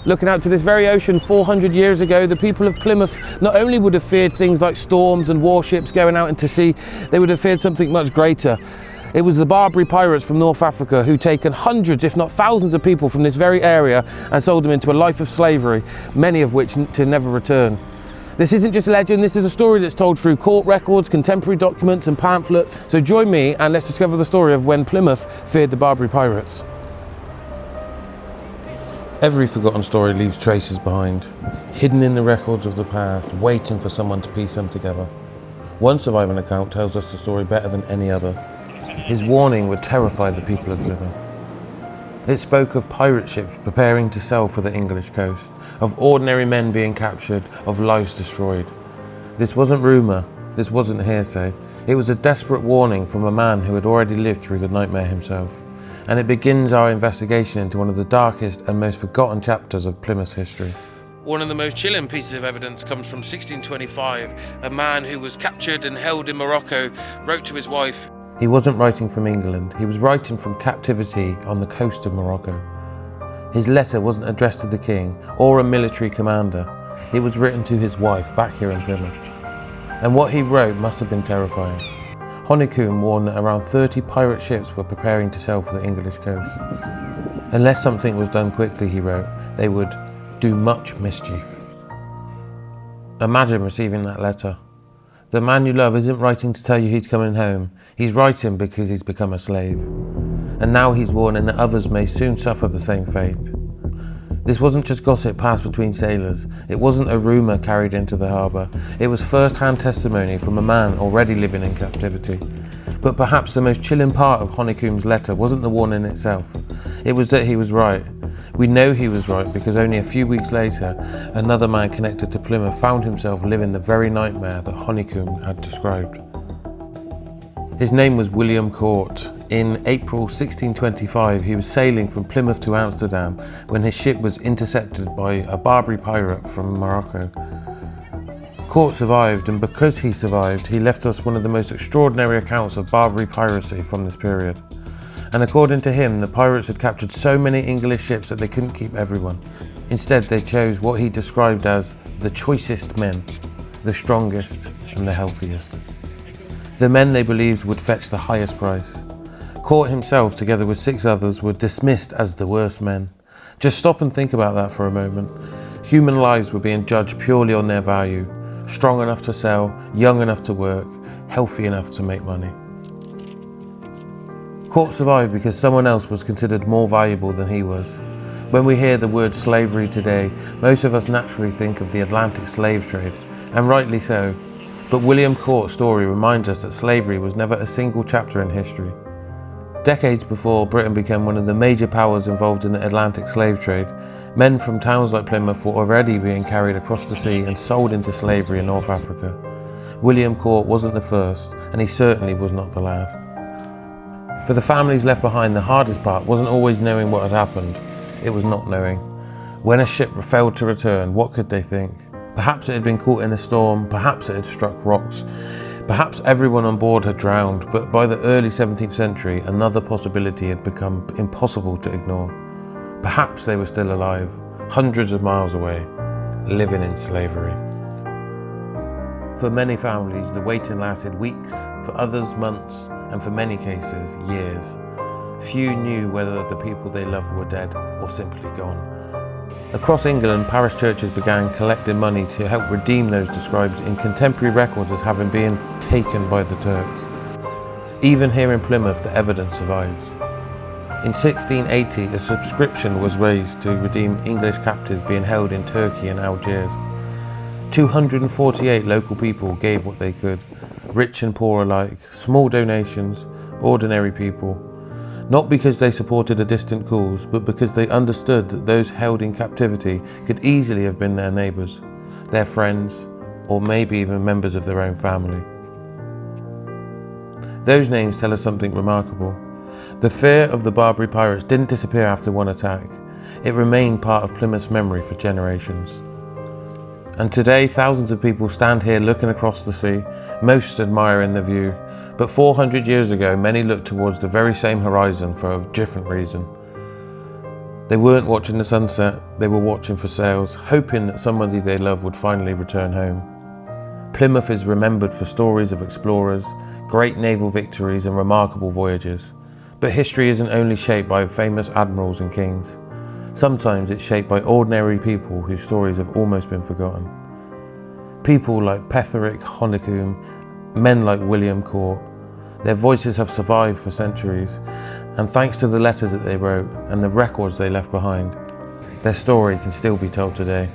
Looking out to this very ocean 400 years ago, the people of Plymouth not only would have feared things like storms and warships going out into sea, they would have feared something much greater. It was the Barbary pirates from North Africa who'd taken hundreds, if not thousands of people from this very area and sold them into a life of slavery, many of which to never return. This isn't just legend, this is a story that's told through court records, contemporary documents and pamphlets. So join me and let's discover the story of when Plymouth feared the Barbary pirates. Every forgotten story leaves traces behind, hidden in the records of the past, waiting for someone to piece them together. One surviving account tells us the story better than any other. His warning would terrify the people of Plymouth. It spoke of pirate ships preparing to sail for the English coast, of ordinary men being captured, of lives destroyed. This wasn't rumour, this wasn't hearsay. It was a desperate warning from a man who had already lived through the nightmare himself. And it begins our investigation into one of the darkest and most forgotten chapters of Plymouth's history. One of the most chilling pieces of evidence comes from 1625. A man who was captured and held in Morocco wrote to his wife. He wasn't writing from England, he was writing from captivity on the coast of Morocco. His letter wasn't addressed to the king or a military commander. It was written to his wife back here in Plymouth. And what he wrote must have been terrifying. Honeycomb warned that around 30 pirate ships were preparing to sail for the English coast. Unless something was done quickly, he wrote, they would do much mischief. Imagine receiving that letter. The man you love isn't writing to tell you he's coming home. He's writing because he's become a slave. And now he's warning that others may soon suffer the same fate. This wasn't just gossip passed between sailors. It wasn't a rumour carried into the harbour. It was first-hand testimony from a man already living in captivity. But perhaps the most chilling part of Honeycomb's letter wasn't the warning itself. It was that he was right. We know he was right because only a few weeks later, another man connected to Plymouth found himself living the very nightmare that Honeycomb had described. His name was William Court. In April 1625, he was sailing from Plymouth to Amsterdam when his ship was intercepted by a Barbary pirate from Morocco. Court survived, and because he survived, he left us one of the most extraordinary accounts of Barbary piracy from this period. And according to him, the pirates had captured so many English ships that they couldn't keep everyone. Instead, they chose what he described as the choicest men, the strongest and the healthiest. The men they believed would fetch the highest price. Court himself, together with 6 others, were dismissed as the worst men. Just stop and think about that for a moment. Human lives were being judged purely on their value. Strong enough to sell, young enough to work, healthy enough to make money. Court survived because someone else was considered more valuable than he was. When we hear the word slavery today, most of us naturally think of the Atlantic slave trade, and rightly so. But William Court's story reminds us that slavery was never a single chapter in history. Decades before Britain became one of the major powers involved in the Atlantic slave trade, men from towns like Plymouth were already being carried across the sea and sold into slavery in North Africa. William Court wasn't the first, and he certainly was not the last. For the families left behind, the hardest part wasn't always knowing what had happened, it was not knowing. When a ship failed to return, what could they think? Perhaps it had been caught in a storm, perhaps it had struck rocks, perhaps everyone on board had drowned, but by the early 17th century, another possibility had become impossible to ignore. Perhaps they were still alive, hundreds of miles away, living in slavery. For many families, the waiting lasted weeks, for others months, and for many cases, years. Few knew whether the people they loved were dead or simply gone. Across England, parish churches began collecting money to help redeem those described in contemporary records as having been taken by the Turks. Even here in Plymouth, the evidence survives. In 1680, a subscription was raised to redeem English captives being held in Turkey and Algiers. 248 local people gave what they could, rich and poor alike, small donations, ordinary people. Not because they supported a distant cause, but because they understood that those held in captivity could easily have been their neighbours, their friends, or maybe even members of their own family. Those names tell us something remarkable. The fear of the Barbary pirates didn't disappear after one attack. It remained part of Plymouth's memory for generations. And today, thousands of people stand here looking across the sea, most admiring the view. But 400 years ago, many looked towards the very same horizon for a different reason. They weren't watching the sunset, they were watching for sails, hoping that somebody they loved would finally return home. Plymouth is remembered for stories of explorers, great naval victories and remarkable voyages. But history isn't only shaped by famous admirals and kings. Sometimes it's shaped by ordinary people whose stories have almost been forgotten. People like Petherick Honeycomb, men like William Court. Their voices have survived for centuries, and thanks to the letters that they wrote and the records they left behind, their story can still be told today.